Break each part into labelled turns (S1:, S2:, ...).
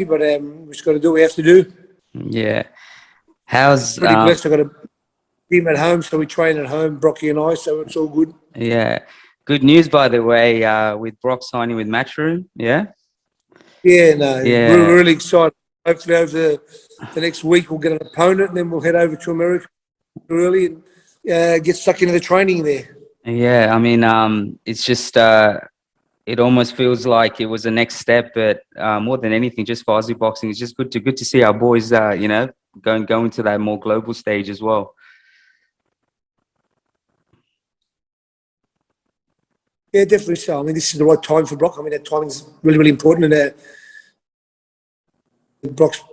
S1: but we just got to do what we have to do.
S2: Yeah. How's
S1: pretty blessed. I got a team at home, so we train at home, Brocky and I, so it's all good.
S2: Yeah. Good news, by the way, with Brock signing with Matchroom. Yeah.
S1: Yeah, no,
S2: Yeah.
S1: we're really excited. Hopefully over the next week we'll get an opponent, and then we'll head over to America early and get stuck into the training there.
S2: Yeah, I mean, it's just it almost feels like it was the next step, but more than anything, just for Aussie boxing, it's just good to see our boys, you know, going to that more global stage as well.
S1: Yeah, definitely so. I mean, this is the right time for Brock. I mean, that timing is really, really important, and Brock's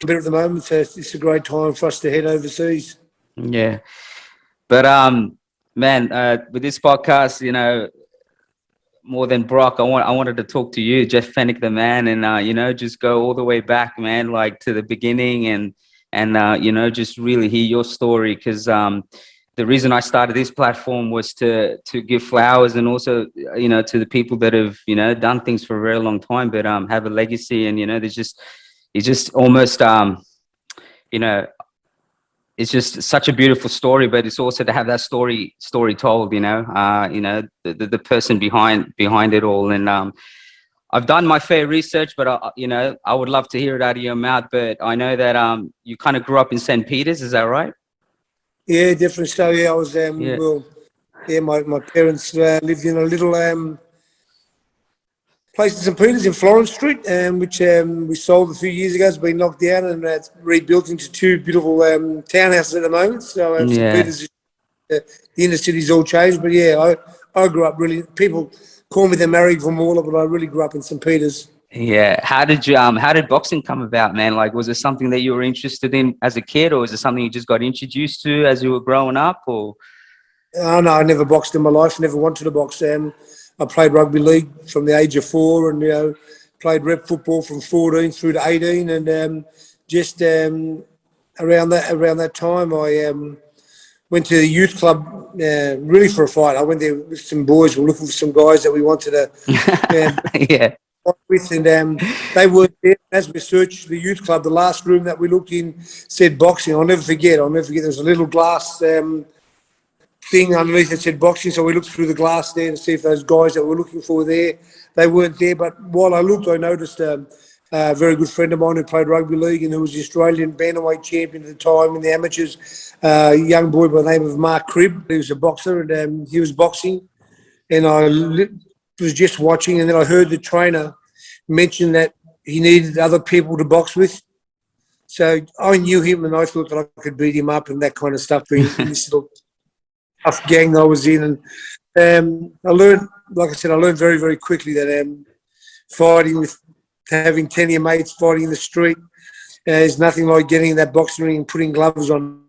S1: better at the moment, so it's a great time for us to head overseas.
S2: Yeah, but man, with this podcast, you know, more than Brock, I wanted to talk to you, Jeff Fenech, the man, and you know, just go all the way back, man, like to the beginning, and you know, just really hear your story, because the reason I started this platform was to give flowers, and also, you know, to the people that have, you know, done things for a very long time, but have a legacy, and you know, it's just almost you know, it's just such a beautiful story, but it's also to have that story told, you know, the person behind it all. And I've done my fair research, but you know, I would love to hear it out of your mouth. But I know that you kind of grew up in St. Peter's, is that right?
S1: Yeah, definitely so. Yeah, I was
S2: Yeah.
S1: well, yeah, my parents lived in a little place in St. Peter's in Florence Street, which we sold a few years ago. It's been knocked down and it's rebuilt into two beautiful townhouses at the moment. So St.
S2: Yeah.
S1: Peter's, the inner city's all changed. But yeah, I grew up really. People call me the married from Mauler, but I really grew up in St. Peter's.
S2: Yeah. How did boxing come about, man? Like, was it something that you were interested in as a kid, or was it something you just got introduced to as you were growing up, or?
S1: Oh, no, I never boxed in my life. Never wanted to box. I played rugby league from the age of 4, and you know, played rep football from 14 through to 18, and just around that time, I went to the youth club really for a fight. I went there with some boys. We were looking for some guys that we wanted to
S2: Yeah.
S1: fight with, and they weren't there. As we searched the youth club, the last room that we looked in said boxing. I'll never forget. There was a little glass thing underneath that said boxing, so we looked through the glass there to see if those guys that we were looking for were there. They weren't there, but while I looked, I noticed a very good friend of mine who played rugby league and who was the Australian bantamweight champion at the time in the amateurs, a young boy by the name of Mark Cribb. He was a boxer, and he was boxing, and I was just watching, and then I heard the trainer mention that he needed other people to box with. So I knew him, and I thought that I could beat him up and that kind of stuff, being in this little tough gang I was in. And I learned, like I said, very, very quickly that fighting with, having 10 of your mates fighting in the street is nothing like getting in that boxing ring and putting gloves on.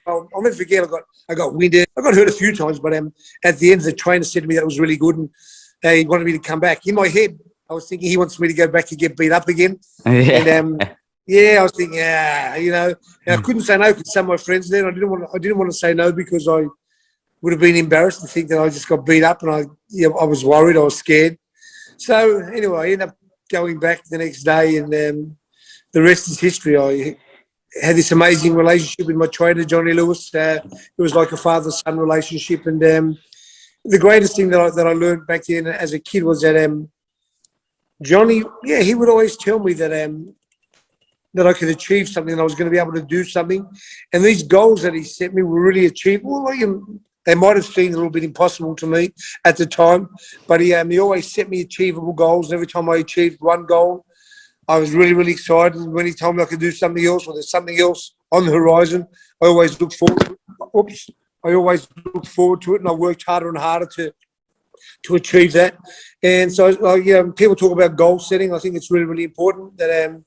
S1: I'll never forget, I got winded. I got hurt a few times, but at the end, the trainer said to me that was really good, and he wanted me to come back. In my head, I was thinking he wants me to go back and get beat up again.
S2: Yeah.
S1: And yeah, I was thinking, you know, and I couldn't say no because some of my friends there. I didn't want to say no because I would have been embarrassed to think that I just got beat up, and I was worried, I was scared. So anyway, I ended up going back the next day, and the rest is history. I had this amazing relationship with my trainer, Johnny Lewis. It was like a father-son relationship, and the greatest thing that I learned back then as a kid was that Johnny, he would always tell me that I could achieve something, and I was going to be able to do something. And these goals that he set me were really achievable. They might have seemed a little bit impossible to me at the time, but he always set me achievable goals. And every time I achieved one goal, I was really, really excited. And when he told me I could do something else, or there's something else on the horizon, I always looked forward to it. I always looked forward to it, and I worked harder and harder to achieve that. And so, people talk about goal setting. I think it's really, really important that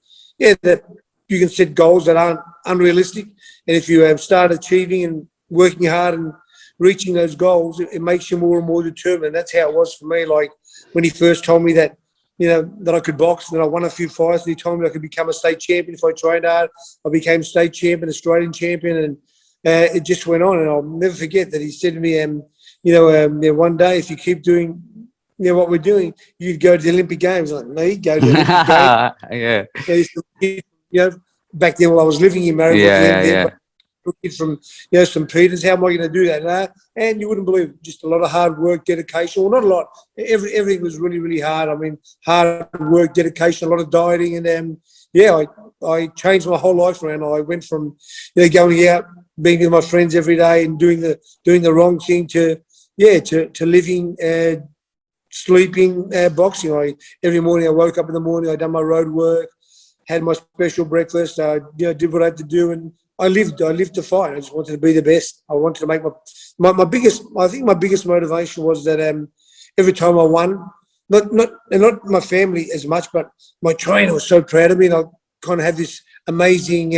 S1: that you can set goals that aren't unrealistic. And if you start achieving and working hard and reaching those goals, it makes you more and more determined. That's how it was for me. Like when he first told me that, you know, that I could box, and I won a few fights, and he told me I could become a state champion if I trained hard. I became state champion, Australian champion, and it just went on. And I'll never forget that he said to me, one day if you keep doing what we're doing, you'd go to the Olympic Games. Like, me, go to the Olympic Games.
S2: Yeah.
S1: You know, back then while I was living in Maribor then, but kid from St. Peter's, how am I going to do that? And you wouldn't believe it, just a lot of hard work, dedication. Well, not a lot. Everything was really, really hard. I mean, hard work, dedication, a lot of dieting, and I changed my whole life around. I went from going out, being with my friends every day, and doing the wrong thing to living, sleeping, boxing. Every morning I woke up in the morning, I done my road work, had my special breakfast, did what I had to do, and I lived to fight. I just wanted to be the best. I wanted to make my biggest. I think my biggest motivation was that every time I won, not my family as much, but my trainer was so proud of me, and I kind of had this amazing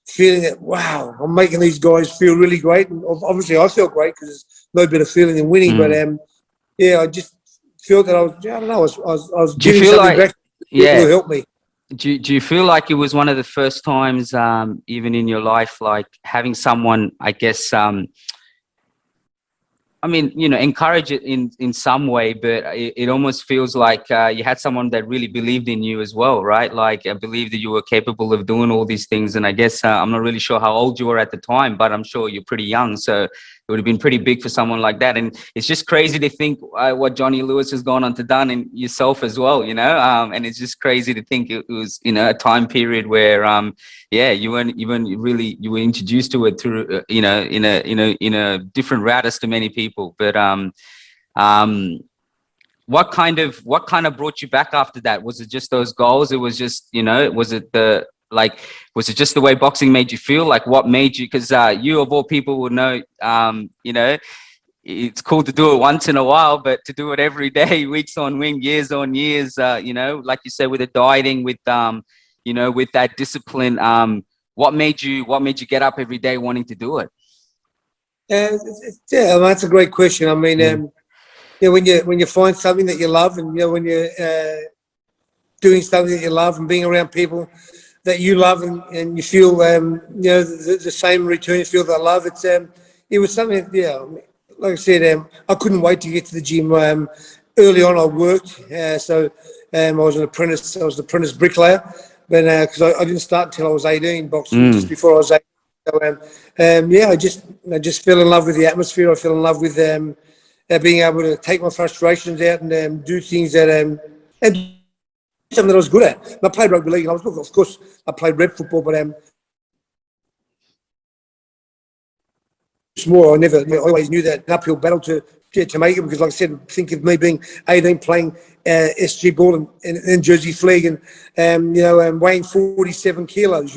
S1: feeling that wow, I'm making these guys feel really great. And obviously, I felt great because there's no better feeling than winning. But I just felt that I was giving something back to people who helped me.
S2: Do you feel like it was one of the first times, even in your life, like having someone, I guess, encourage it in some way, but it almost feels like you had someone that really believed in you as well, right? Like, I believe that you were capable of doing all these things. And I guess I'm not really sure how old you were at the time, but I'm sure you're pretty young. So it would have been pretty big for someone like that. And it's just crazy to think what Johnny Lewis has gone on to done in yourself as well, and it's just crazy to think it was, a time period where, you weren't even really, you were introduced to it through, in a different route as to many people. But what kind of brought you back after that? Was it just those goals? It was just, was it just the way boxing made you feel? Like, what made you? Because you of all people would know, it's cool to do it once in a while, but to do it every day, weeks on wing, years on years, like you said, with the dieting, with with that discipline, what made you get up every day wanting to do it?
S1: That's a great question. I mean, when you find something that you love, and when you're doing something that you love, and being around people that you love, and you feel the same return, you feel that love. It was something. Like I said, I couldn't wait to get to the gym. Early on, I worked, so I was an apprentice. I was an apprentice bricklayer, but because I didn't start until I was 18 boxing, just before I was 18. So, I just fell in love with the atmosphere. I fell in love with being able to take my frustrations out and do things that and something that I was good at. And I played rugby league. And of course, I played red football, but small. I always knew that an uphill battle to make it, because, like I said, think of me being 18 playing SG ball and Jersey flag, and weighing 47 kilos.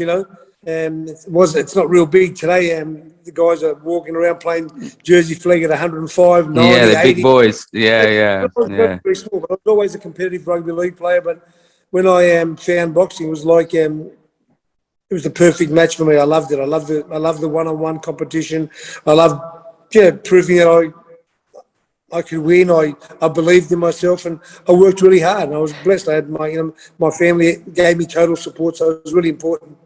S1: It's not real big today. The guys are walking around playing Jersey flag at 105, 90,
S2: yeah, the
S1: 80.
S2: Big boys. Yeah.
S1: I was very small, but I was always a competitive rugby league player. But when I found boxing, it was like it was the perfect match for me. I loved it. I loved the one-on-one competition. I loved proving that I could win. I believed in myself, and I worked really hard. And I was blessed. I had my family gave me total support, so it was really important.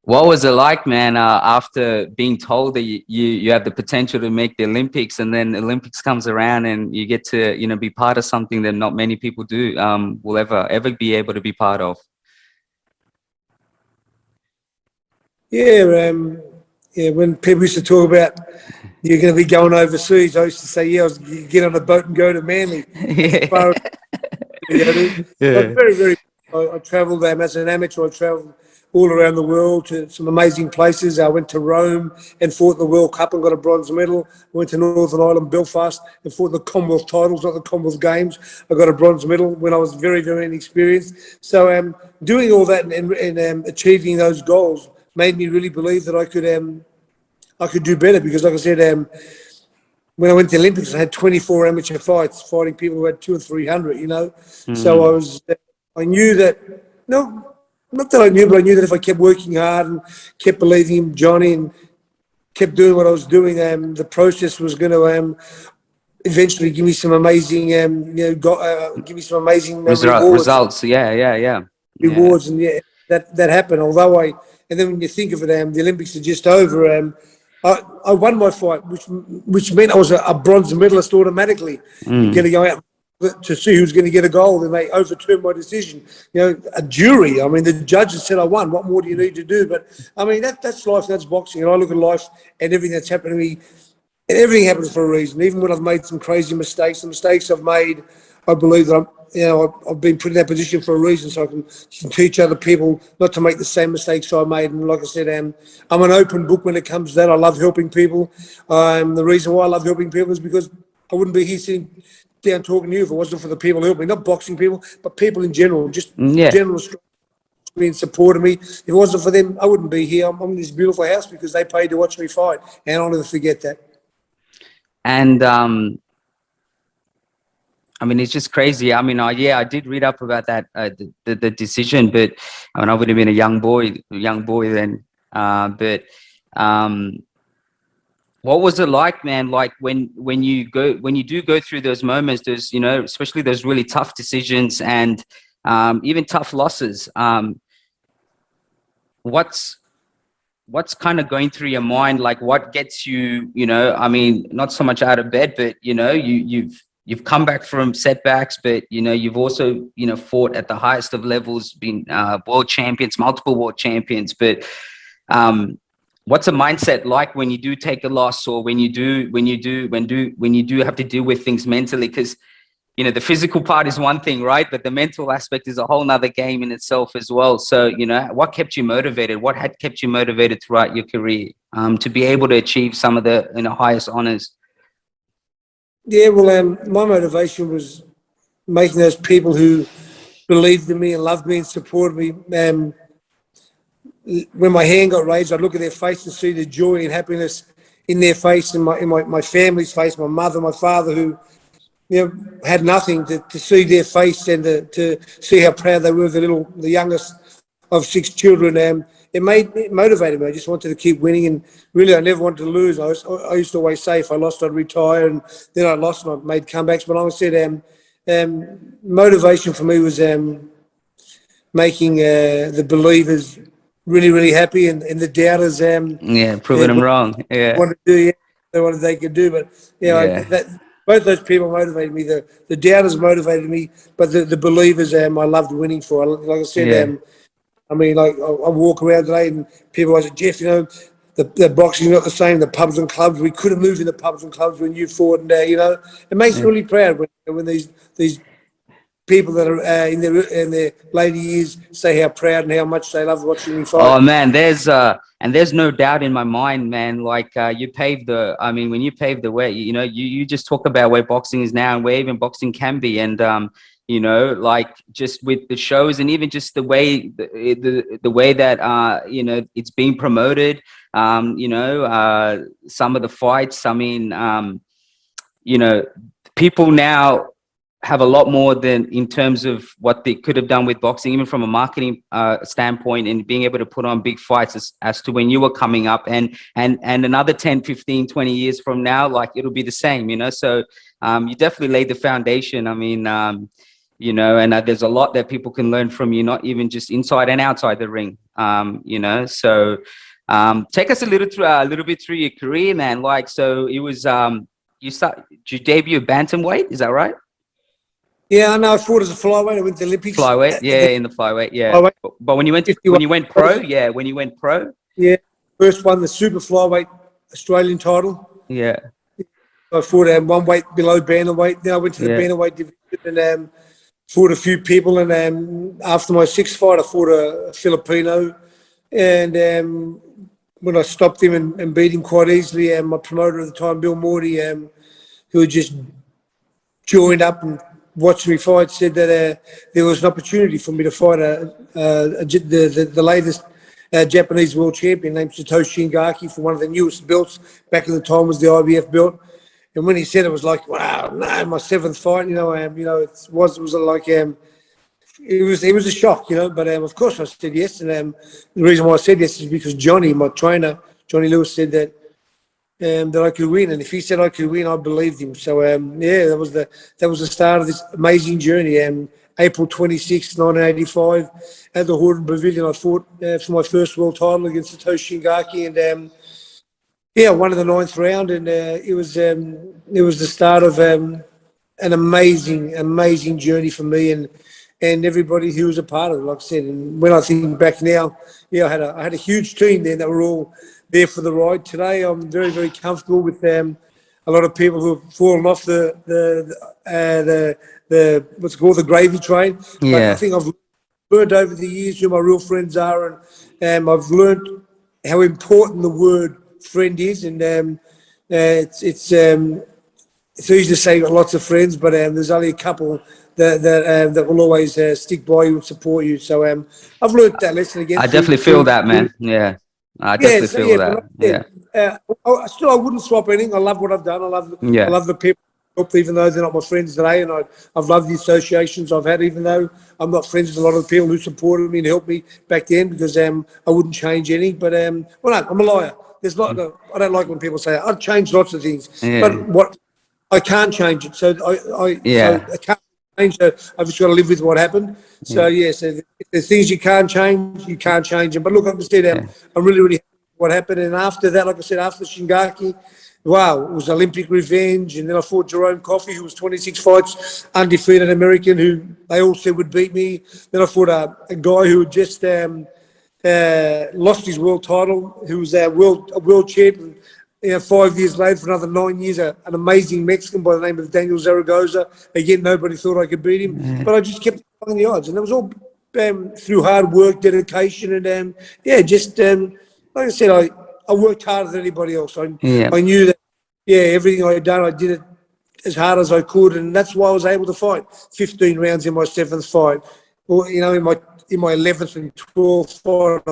S2: What was it like, man, after being told that you have the potential to make the Olympics, and then the Olympics comes around and you get to, be part of something that not many people will ever be able to be part of?
S1: When people used to talk about you're going to be going overseas, I used to say, I was get on a boat and go to Manly. As far as very, very. I travelled as an amateur. I travelled all around the world to some amazing places. I went to Rome and fought the World Cup and got a bronze medal. I went to Northern Ireland, Belfast, and fought the Commonwealth titles, not the Commonwealth Games. I got a bronze medal when I was very, very inexperienced. So doing all that and achieving those goals made me really believe that I could do better, because, like I said, when I went to the Olympics, I had 24 amateur fights, fighting people who had 200 or 300. So I knew that. No, not that I knew, but I knew that if I kept working hard and kept believing in Johnny and kept doing what I was doing, the process was going to eventually give me some amazing, give me some amazing
S2: results. Yeah.
S1: Rewards, and that happened. And then when you think of it, the Olympics are just over. I won my fight, which meant I was a bronze medalist automatically. You're going to go out to see who's going to get a gold, and they overturned my decision. You know, a jury. I mean, the judges said I won. What more do you need to do? But I mean, that's life. That's boxing. And I look at life and everything that's happened to me, and everything happens for a reason. Even when I've made some crazy mistakes, the mistakes I've made, I believe that I've been put in that position for a reason, so I can teach other people not to make the same mistakes I made. And like I said, I'm an open book when it comes to that. I love helping people. The reason why I love helping people is because I wouldn't be here sitting down talking to you if it wasn't for the people who helped me, not boxing people, but people in general, just general being supporting me. If it wasn't for them, I wouldn't be here. I'm in this beautiful house because they paid to watch me fight, and I'll never forget that.
S2: And I mean, it's just crazy. I mean, I did read up about that, the decision, but I mean, I would have been a young boy then. What was it like, man? Like when you do go through those moments, there's, you know, especially those really tough decisions and even tough losses. What's kind of going through your mind? Like, what gets you, you know, I mean, not so much out of bed, but you know, you've come back from setbacks, but you know, you've also, you know, fought at the highest of levels, been world champions, multiple world champions. But what's a mindset like when you do take a loss, or when you do have to deal with things mentally? Because, you know, the physical part is one thing, right? But the mental aspect is a whole nother game in itself as well. So, you know, what kept you motivated? What had kept you motivated throughout your career to be able to achieve some of the, you know, highest honors?
S1: Yeah, well, my motivation was making those people who believed in me and loved me and supported me. When my hand got raised, I'd look at their face and see the joy and happiness in their face, and my family's face, my mother, my father, who, you know, had nothing, to see their face and to see how proud they were, the youngest of 6 children. It motivated me. I just wanted to keep winning, and really I never wanted to lose. I used to always say if I lost, I'd retire, and then I lost and I made comebacks. But I said motivation for me was making the believers really, really happy, and the doubters
S2: proving them wrong.
S1: Wanted to do what they could do. But both those people motivated me. The doubters motivated me, but the believers I loved winning for. Like I said, I mean, like I walk around today and people always say, Jeff, you know, the boxing's not the same. The pubs and clubs, we couldn't move in the pubs and clubs when you fought, and you know, it makes me really proud when these people that are in their later years say how proud and how much they love watching me fight.
S2: Oh man, there's no doubt in my mind, man. Like you paved the, I mean, when you paved the way, you know, you just talk about where boxing is now and where even boxing can be, and you know, like just with the shows and even just the way the way that you know, it's being promoted. You know, some of the fights. I mean, you know, people now have a lot more than in terms of what they could have done with boxing, even from a marketing standpoint, and being able to put on big fights as to when you were coming up, and another 10, 15, 20 years from now, like it'll be the same, you know? So you definitely laid the foundation. I mean, you know, and there's a lot that people can learn from you, not even just inside and outside the ring, you know? So take us a little bit through your career, man. Like, so it was, did you debut bantamweight? Is that right?
S1: Yeah, I know. I fought as a flyweight. I went to the Olympics.
S2: Flyweight, yeah, in the flyweight, yeah. Flyweight. But when you went pro,
S1: yeah, first won the super flyweight Australian title.
S2: Yeah.
S1: I fought one weight below bantamweight. Then I went to the bantamweight division and fought a few people. And after my 6th fight, I fought a Filipino. And when I stopped him and beat him quite easily, my promoter at the time, Bill Morty, who had just joined up and watched me fight, said that there was an opportunity for me to fight the latest Japanese world champion named Satoshi Ngaki for one of the newest belts. Back in the time was the IBF belt. And when he said it, was like, wow, no, my 7th fight, you know, it was like, it was a shock, you know, but of course I said yes. And the reason why I said yes is because Johnny, my trainer, Johnny Lewis, said that I could win, and if he said I could win, I believed him. So that was the start of this amazing journey. April 26, 1985, at the Horden Pavilion, I fought for my first world title against Satoshi Ngaki, and Yeah, I won in the 9th round, and it was the start of an amazing journey for me and everybody who was a part of it. Like I said, and when I think back now, yeah, I had a huge team then that were all there for the ride. Today, I'm very comfortable with a lot of people who have fallen off the what's it called, the gravy train. But I
S2: Yeah,
S1: think I've learned over the years who my real friends are, and I've learned how important the word friend is, and it's easy to say you've got lots of friends, but there's only a couple that will always stick by you and support you. So I've learned that lesson again
S2: I definitely feel that, man. Yeah, I
S1: yeah,
S2: definitely
S1: so
S2: feel
S1: yeah, but
S2: that.
S1: like I
S2: Yeah,
S1: said, I wouldn't swap anything. I love what I've done. I
S2: yeah,
S1: love the people, even though they're not my friends today, and I've loved the associations I've had, even though I'm not friends with a lot of the people who supported me and helped me back then, because I wouldn't change any. But well, no, I'm a liar. There's not. I don't like when people say I've changed lots of things,
S2: yeah,
S1: but what I can't change it. So
S2: yeah,
S1: I can't change it. I've just got to live with what happened. So
S2: yeah,
S1: yeah, so if there's things you can't change, you can't change them. But look, like I said,
S2: yeah.
S1: I'm really happy with what happened. And after that, like I said, after Shingaki, wow, it was Olympic revenge. And then I fought Jerome Coffey, who was 26 fights, undefeated American, who they all said would beat me. Then I fought a guy who had just lost his world title, who was a world champion. 5 years later, for another 9 years, an amazing Mexican by the name of Daniel Zaragoza. Again, nobody thought I could beat him, but I just kept on the odds, and it was all through hard work, dedication, and just like I said, I worked harder than anybody else.
S2: Yeah.
S1: I knew that, yeah, everything I had done, I did it as hard as I could, and that's why I was able to fight 15 rounds in my 7th fight. Well, in my 11th and 12th fight,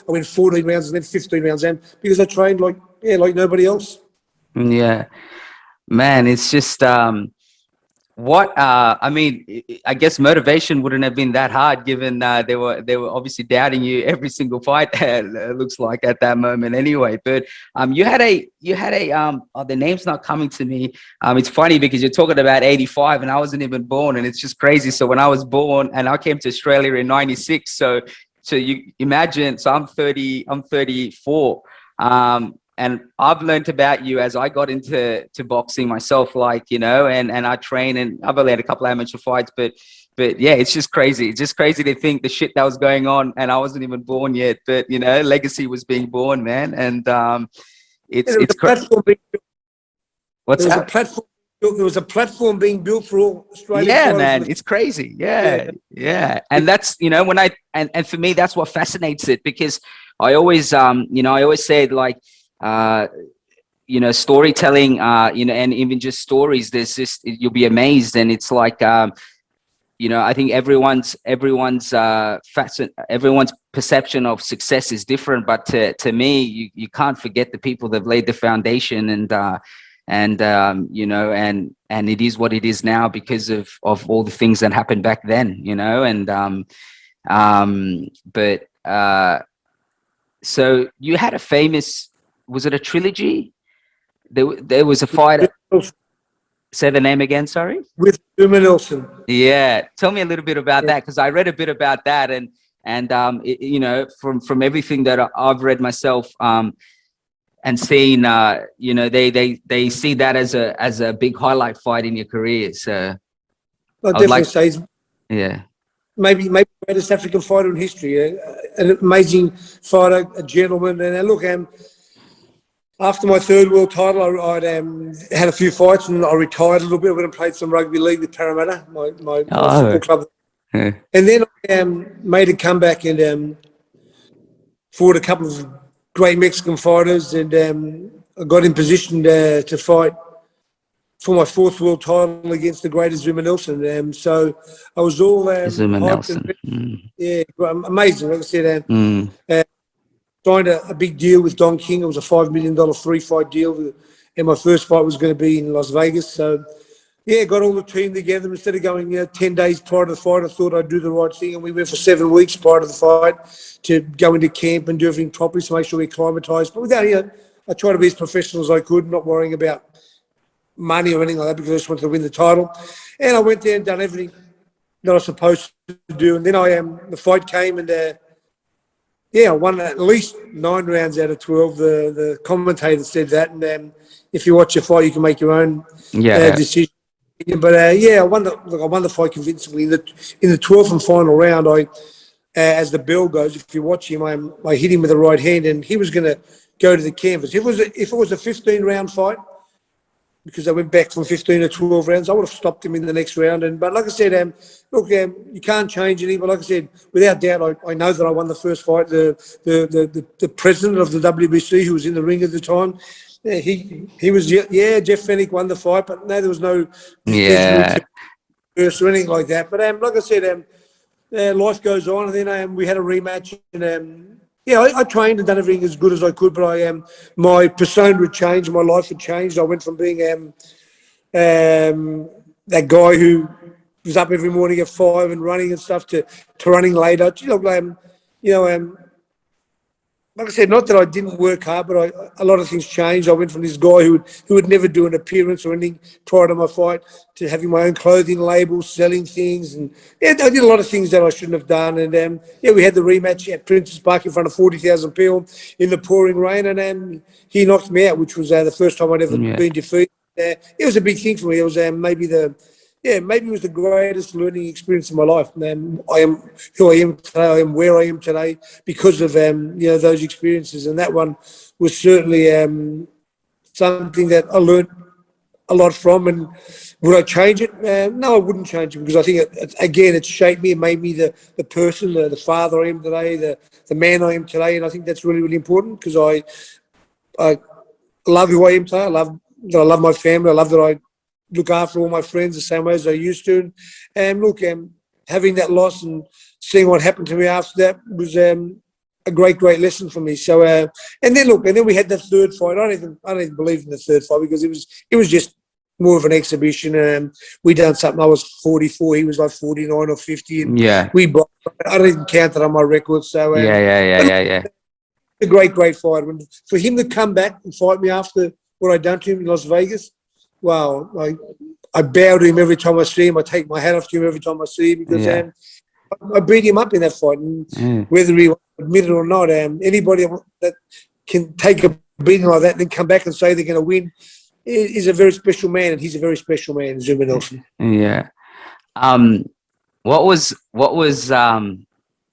S1: I went 14 rounds and then 15 rounds, and because I trained like nobody else.
S2: Yeah, man, it's just I mean, I guess motivation wouldn't have been that hard given they were obviously doubting you every single fight. It looks like at that moment anyway. But you had a oh, the name's not coming to me. It's funny because you're talking about 85 and I wasn't even born, and it's just crazy. So when I was born and I came to Australia in 96, so you imagine, so I'm 34. And I've learned about you as I got into boxing myself, and I train, and I've only had a couple of amateur fights, but yeah, it's just crazy. It's just crazy to think the shit that was going on, and I wasn't even born yet. But legacy was being born, man, and
S1: And there was
S2: it's
S1: a platform being built.
S2: what's
S1: There was a
S2: that?
S1: platform built. There was a platform being built for all Australian
S2: Yeah,
S1: fighters.
S2: man, it's crazy.
S1: Yeah,
S2: Yeah, and that's when I and for me that's what fascinates it, because I always I always said, like, storytelling, and even just stories, there's just, you'll be amazed. And it's like, I think everyone's perception of success is different, but to me, you can't forget the people that laid the foundation, and it is what it is now because of all the things that happened back then, but so you had a famous, was it a trilogy? There was a fight. Say the name again, sorry.
S1: with Azumah Nelson.
S2: Yeah, tell me a little bit about
S1: Yeah.
S2: that, because I read a bit about that, and from everything that I've read myself, and seen, they see that as a big highlight fight in your career. So
S1: I'd
S2: I would
S1: definitely
S2: like,
S1: say he's
S2: yeah,
S1: maybe the greatest African fighter in history. An amazing fighter, a gentleman. And look, after my 3rd world title, I'd had a few fights and I retired a little bit. I went and played some rugby league with Parramatta, my football club.
S2: yeah.
S1: And then I made a comeback and fought a couple of great Mexican fighters, and I got in position to fight for my 4th world title against the great Azumah Nelson. So I was all
S2: Azumah
S1: hyped
S2: Nelson.
S1: and yeah, amazing. Like I said,
S2: Mm.
S1: signed a big deal with Don King. It was a $5 million 3-fight deal, and my first fight was going to be in Las Vegas. So yeah, got all the team together. Instead of going 10 days prior to the fight, I thought I'd do the right thing, and we went for 7 weeks prior to the fight to go into camp and do everything properly to make sure we acclimatised. But without, I tried to be as professional as I could, not worrying about money or anything like that, because I just wanted to win the title. And I went there and done everything that I was supposed to do. And then the fight came, and Yeah, I won at least 9 rounds out of 12. The commentator said that, and if you watch a fight, you can make your own
S2: Yeah.
S1: decision. But yeah, I won the fight convincingly. In the 12th and final round, as the bell goes, if you watch him, I hit him with the right hand, and he was going to go to the canvas. If it was a 15-round fight, because I went back from 15 to 12 rounds, I would have stopped him in the next round. But like I said, look, you can't change any. But like I said, without doubt, I know that I won the first fight. The president of the WBC, who was in the ring at the time, he was, yeah, Jeff Fenech won the fight, but no, there was no decisional
S2: Yeah.
S1: curse or anything like that. But like I said, life goes on, and then we had a rematch, and yeah, I trained and done everything as good as I could, but my persona had changed, my life had changed. I went from being that guy who was up every morning at 5 and running and stuff to running later. You know, like I said, not that I didn't work hard, but a lot of things changed. I went from this guy who would never do an appearance or anything prior to my fight to having my own clothing label, selling things, and yeah, I did a lot of things that I shouldn't have done. And yeah, we had the rematch at Princess Park in front of 40,000 people in the pouring rain, and he knocked me out, which was the first time I'd ever
S2: Yeah.
S1: been defeated. It was a big thing for me. It was maybe it was the greatest learning experience of my life. I am who I am today. I am where I am today because of those experiences, and that one was certainly something that I learned a lot from. And would I change it? No, I wouldn't change it, because I think it shaped me and made me the person, the father I am today, the man I am today, and I think that's really, really important, because I love who I am today. I love my family. I love that I look after all my friends the same way as I used to. And look, having that loss and seeing what happened to me after that was a great lesson for me. So, and then we had the third fight. I don't even believe in the third fight, because it was just more of an exhibition. We done something. I was 44. He was like 49 or 50. And
S2: Yeah.
S1: I don't even count that on my record. So,
S2: Yeah.
S1: a great fight. For him to come back and fight me after what I'd done to him in Las Vegas, wow, I bow to him every time I see him. I take my hat off to him every time I see him, because
S2: Yeah.
S1: I beat him up in that fight. And whether he admit it or not, anybody that can take a beating like that and then come back and say they're going to win is a very special man, and he's a very special man, Azumah Nelson.
S2: Yeah. What was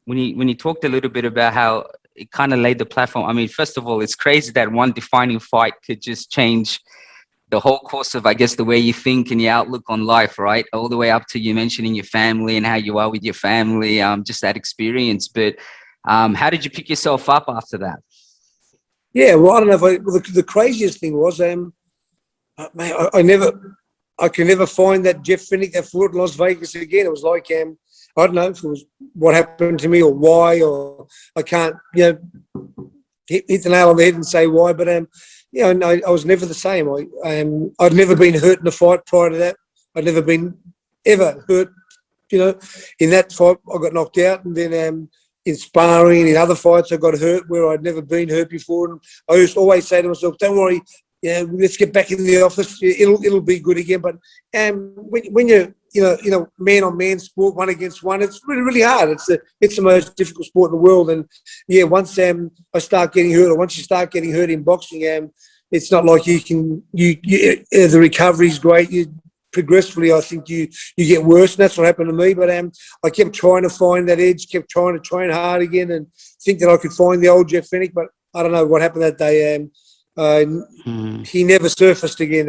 S2: when you talked a little bit about how it kind of laid the platform. I mean, first of all, it's crazy that one defining fight could just change the whole course of, I guess, the way you think and your outlook on life, right? All the way up to you mentioning your family and how you are with your family, just that experience. But how did you pick yourself up after that?
S1: Yeah, well, I don't know. The craziest thing was, I can never find that Jeff Fenech that fought in Las Vegas again. It was like, I don't know if it was what happened to me or why, or I can't, hit the nail on the head and say why. But no, I was never the same. I'd never been hurt in a fight prior to that. I'd never been ever hurt. In that fight, I got knocked out, and then in sparring, in other fights, I got hurt where I'd never been hurt before. And I used to always say to myself, "Don't worry, let's get back in the office. It'll be good again." But when you're man on man sport, one against one, it's really, really hard. It's the most difficult sport in the world. And yeah, once I start getting hurt, or once you start getting hurt in boxing, it's not like the recovery's great. Progressively, I think you get worse, and that's what happened to me. But I kept trying to find that edge, kept trying to train hard again, and think that I could find the old Jeff Fenech. But I don't know what happened that day. He never surfaced again.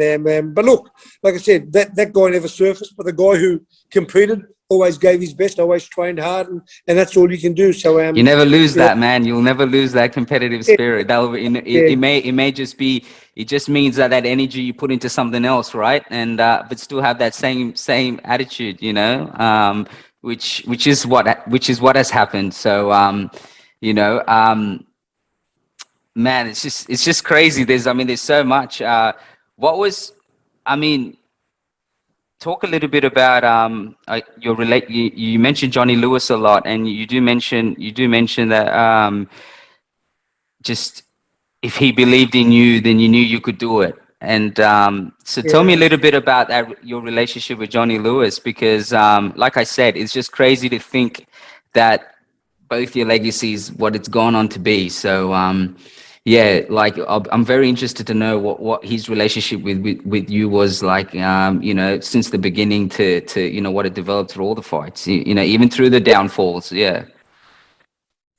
S1: But look, like I said, that guy never surfaced. But the guy who competed always gave his best, always trained hard, and that's all you can do. So
S2: you never lose that, man. You'll never lose that competitive spirit. That it may just be. It just means that energy you put into something else, right? And but still have that same attitude, which is what has happened. So man, it's just crazy. There's so much. Talk a little bit about you mentioned Johnny Lewis a lot, and you do mention that just if he believed in you, then you knew you could do it. And so tell me a little bit about your relationship with Johnny Lewis, because like I said, it's just crazy to think that both your legacies, what it's gone on to be. So yeah, like I'm very interested to know what his relationship with you was like, you know, since the beginning to you know what it developed through all the fights, you know, even through the downfalls. Yeah,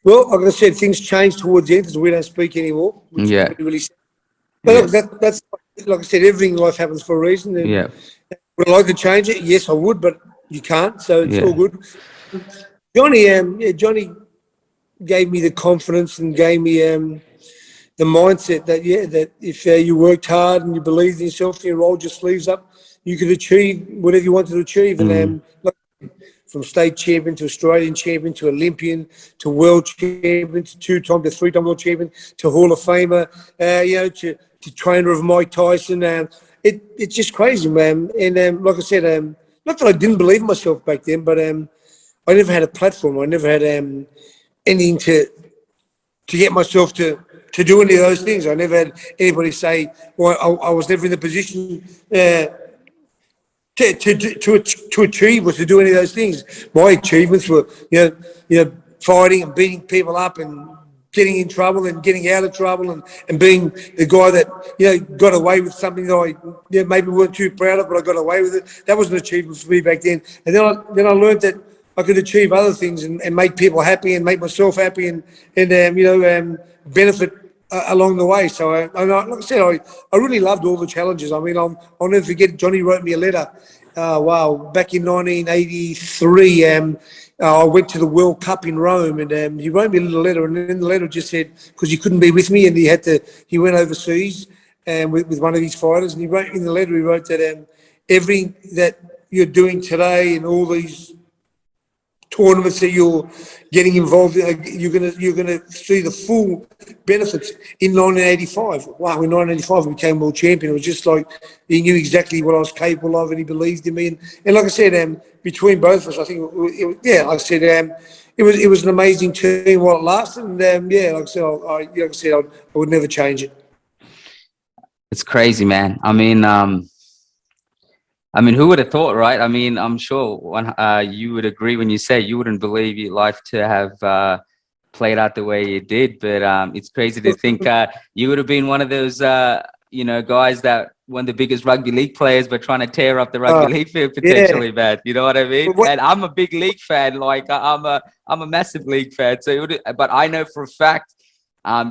S1: Well, like I said, things changed towards the end because we don't speak anymore, which is
S2: yeah,
S1: really sad. But
S2: yeah,
S1: look, that's like I said, everything in life happens for a reason. And
S2: yeah,
S1: would I like to change it? Yes, I would, but you can't. So it's all
S2: yeah.
S1: good. Johnny, Johnny gave me the confidence and gave me the mindset that that if you worked hard and you believed in yourself and you rolled your sleeves up, you could achieve whatever you wanted to achieve. And
S2: Mm,
S1: like, from state champion to Australian champion to Olympian to world champion to two-time to three-time world champion to Hall of Famer, to trainer of Mike Tyson. It's just crazy, man. And like I said, not that I didn't believe in myself back then, but I never had a platform. I never had anything to get myself to do any of those things. I never had anybody say, well, I was never in the position to achieve or to do any of those things. My achievements were, fighting and beating people up and getting in trouble and getting out of trouble and being the guy that, got away with something that I maybe weren't too proud of, but I got away with it. That was an achievement for me back then. And then I learned that I could achieve other things and make people happy and make myself happy and benefit along the way. So, like I said, I really loved all the challenges. I mean, I'll never forget, Johnny wrote me a letter. Wow, back in 1983, I went to the World Cup in Rome, and he wrote me a little letter, and in the letter just said, because he couldn't be with me, and he went overseas with one of his fighters, and he wrote in the letter, he wrote that everything that you're doing today and all these tournaments that you're getting involved in, you're gonna see the full benefits in 1985. Wow, in 1985 I became world champion. It was just like he knew exactly what I was capable of, and he believed in me. And like I said, between both of us, I think, like I said, it was an amazing team while it lasted. And like I said, I would never change it.
S2: It's crazy, man. I mean, who would have thought, right? I mean, I'm sure you would agree when you say you wouldn't believe your life to have played out the way it did. But it's crazy to think you would have been one of those, guys that one of the biggest rugby league players, but trying to tear up the rugby league field
S1: Yeah.
S2: potentially, man. You know what I mean?
S1: What,
S2: And I'm a big league fan. Like I'm a massive league fan. So, but I know for a fact.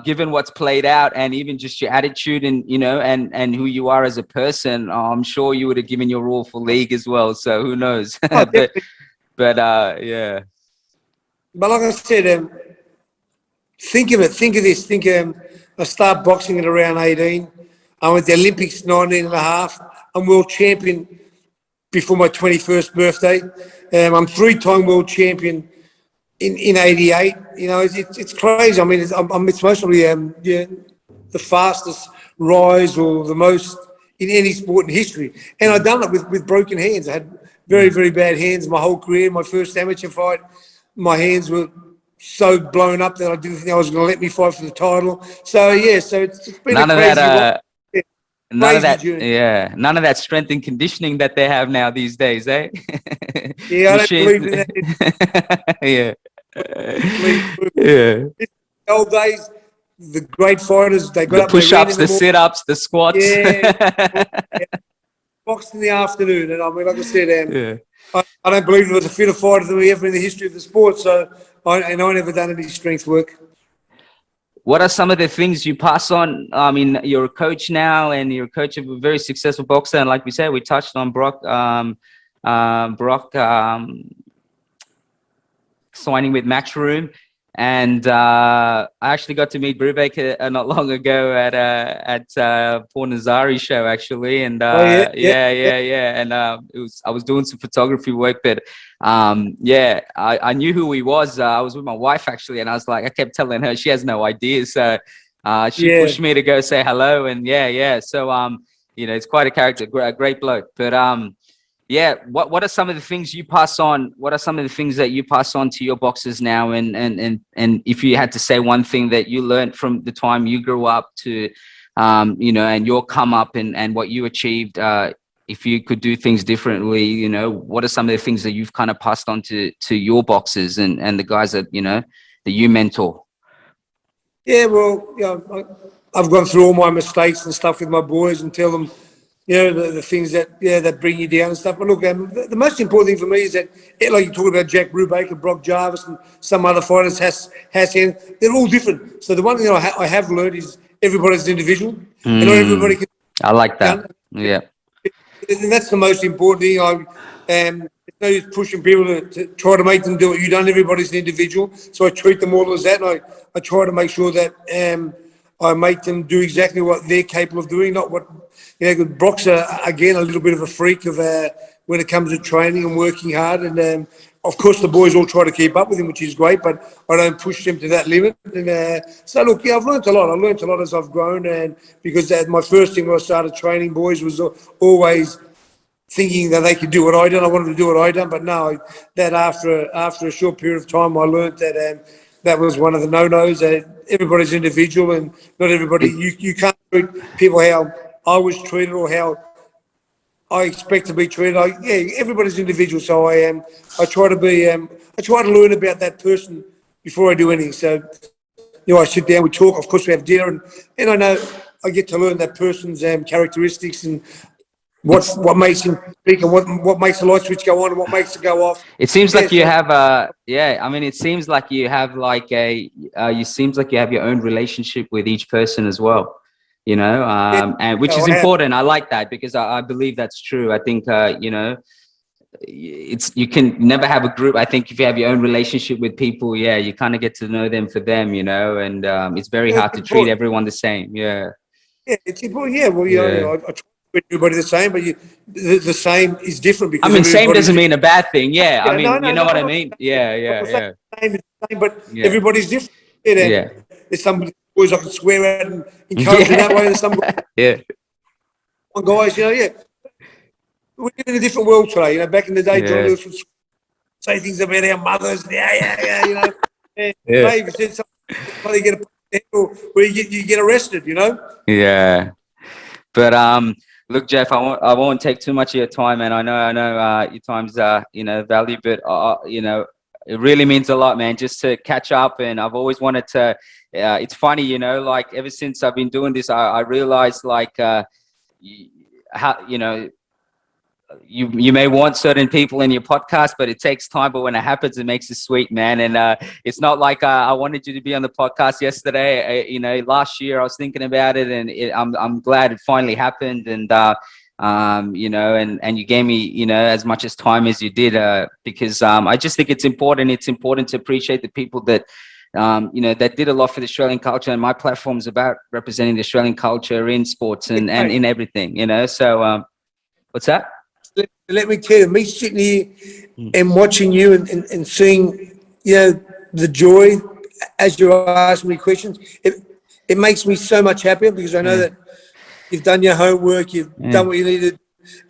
S2: Given what's played out and even just your attitude and and who you are as a person, I'm sure you would have given your all for league as well. So who knows? but yeah.
S1: but like I said, think of it. Think of this. I start boxing at around 18. I went to the Olympics 19 and a half. I'm world champion before my 21st birthday. I'm three-time world champion in '88. It's crazy. I mean, it's mostly the fastest rise or the most in any sport in history. And I've done it with broken hands. I had very, very bad hands my whole career. My first amateur fight, my hands were so blown up that I didn't think I was going to let me fight for the title. So, so it's been a
S2: None of
S1: crazy ride.
S2: that. None of
S1: Crazy
S2: that.
S1: journey.
S2: Yeah. None of that strength and conditioning that they have now these days, eh?
S1: Yeah, I don't
S2: Machines.
S1: believe in that.
S2: Yeah.
S1: Believe
S2: Yeah.
S1: in the old days, the great fighters, they got
S2: The
S1: up and they ran
S2: push-ups,
S1: in the
S2: the
S1: morning.
S2: sit-ups, the squats.
S1: Yeah, boxed in the afternoon. And I mean, like I said,
S2: Yeah.
S1: I don't believe there was a fitter fighter than we ever in the history of the sport. So, I never done any strength work.
S2: What are some of the things you pass on? I mean, you're a coach now, and you're a coach of a very successful boxer. And like we said, we touched on Brock signing with Matchroom. And I actually got to meet Brubeck not long ago at Paul Nazari's show, actually. And
S1: Oh, yeah.
S2: And I was doing some photography work, but I knew who he was. I was with my wife, actually, and I was like, I kept telling her she has no idea. So she pushed me to go say hello. And so it's quite a character, a great bloke. But what are some of the things you pass on? What are some of the things that you pass on to your boxers now? And if you had to say one thing that you learned from the time you grew up to, and your come up and what you achieved, if you could do things differently, what are some of the things that you've kind of passed on to your boxers and the guys that, you mentor?
S1: Yeah, well, I've gone through all my mistakes and stuff with my boys and tell them, the things that that bring you down and stuff. But look, the most important thing for me is that, like you talked about Jack Brubaker, Brock Jarvis, and some other fighters, they're all different. So the one thing I have learned is everybody's an individual, and not everybody can.
S2: I like that. Yeah.
S1: And that's the most important thing. It's no use pushing people to try to make them do what you done. Everybody's an individual, so I treat them all as that, and I try to make sure that I make them do exactly what they're capable of doing, not what Brock's again a little bit of a freak of when it comes to training and working hard, and of course the boys all try to keep up with him, which is great, but I don't push them to that limit. And so look, I've learned a lot. I've learned a lot as I've grown, and because my first thing when I started training boys was always thinking that they could do what I done. I wanted to do what I done, but no, that after a short period of time, I learned that that was one of the no-nos. Everybody's individual, and not everybody. You can't treat people how I was treated or how I expect to be treated. Everybody's individual, so I try to be. I try to learn about that person before I do anything. So, I sit down, we talk. Of course, we have dinner, and I know I get to learn that person's characteristics and what makes him speak and what makes the light switch go on and what makes it go off.
S2: It seems like you have I mean, it seems like you have like seems like you have your own relationship with each person as well, and which is important. I like that because I believe that's true. I think, you can never have a group. I think if you have your own relationship with people, you kind of get to know them for them, and it's very hard to treat everyone the same. Yeah,
S1: it's important. Yeah, well, I try everybody the same, but the same is different because
S2: I mean, same doesn't mean a bad thing. Yeah, I mean, you know what I mean? Yeah.
S1: Same is the same, but everybody's different. There's some boys I can swear at and encourage in that way. There's some guys, we live in a different world today. Back in the day, John Lewis would say things about our mothers. And maybe said something, you get where you get arrested.
S2: Yeah, but look, Jeff, I won't take too much of your time, and I know your time's valuable, but it really means a lot, man, just to catch up. And I've always wanted to. It's funny, like ever since I've been doing this, I realized like how you may want certain people in your podcast, but it takes time. But when it happens, it makes it sweet, man. And it's not like I wanted you to be on the podcast yesterday. Last year I was thinking about it, and I'm glad it finally happened. And and you gave me as much as time as you did, because I just think it's important. It's important to appreciate the people that that did a lot for the Australian culture, and my platform is about representing the Australian culture in sports and in everything. So what's that?
S1: Let me tell you, me sitting here and watching you and seeing, the joy as you ask me questions, it makes me so much happier because I know that you've done your homework, you've done what you needed,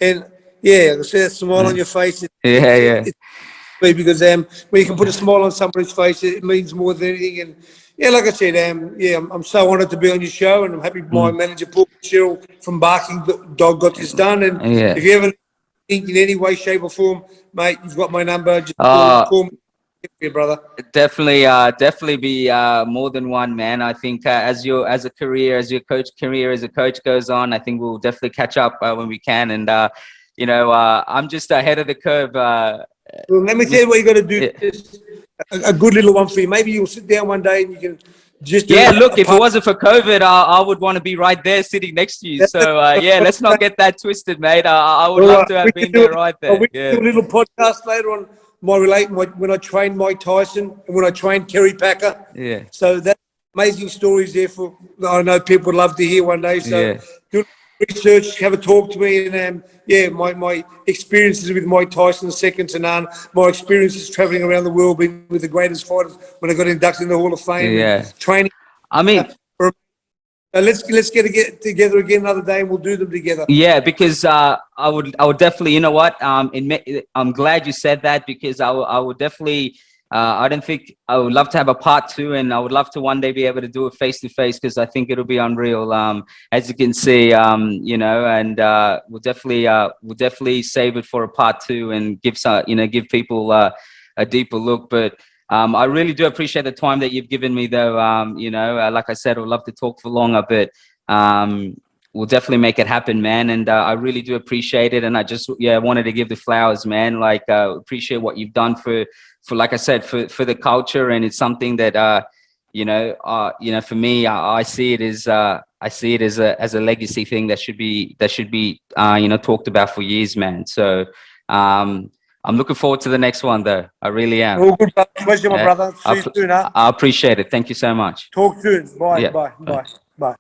S1: and I see that smile on your face. It's because when you can put a smile on somebody's face, it means more than anything. And like I said, I'm so honoured to be on your show, and I'm happy my manager Paul Cheryl from Barking Dog got this done. And if you ever think in any way, shape, or form, mate, you've got my number. Just call me, here, brother.
S2: Definitely be more than one, man. I think as your career as a coach goes on, I think we'll definitely catch up when we can. And I'm just ahead of the curve.
S1: Well, let me tell you what you got to do. Just a good little one for you. Maybe you'll sit down one day and you can just do
S2: look, if it wasn't for COVID, I would want to be right there sitting next to you. So let's not get that twisted, mate. I would love to have been there right there.
S1: We can do a little podcast later on when I trained Mike Tyson and when I trained Kerry Packer.
S2: Yeah.
S1: So that amazing stories there I know people would love to hear one day. So do research, have a talk to me, and my experiences with Mike Tyson, second to none. My experiences traveling around the world, being with the greatest fighters when I got inducted in the Hall of Fame. And training. I mean, let's get together again another day, and we'll do them together.
S2: Yeah, because I would definitely. You know what? I'm glad you said that, because I would definitely. I don't think I would love to have a part 2, and I would love to one day be able to do it face to face, because I think it'll be unreal. As you can see, and we'll definitely save it for a part 2 and give people a deeper look. But I really do appreciate the time that you've given me, though. You know, like I said, I'd love to talk for longer, but we'll definitely make it happen, man. And I really do appreciate it. And I just, wanted to give the flowers, man. Like, appreciate what you've done for, like I said, for the culture. And it's something that, you know, for me, I see it as, as a legacy thing that should be, you know, talked about for years, man. So, I'm looking forward to the next one, though. I really am.
S1: All good, brother. Pleasure, my
S2: Yeah.
S1: brother. See you soon, huh?
S2: I appreciate it. Thank you so much.
S1: Talk soon. Bye,
S2: Yeah.
S1: bye, bye, bye.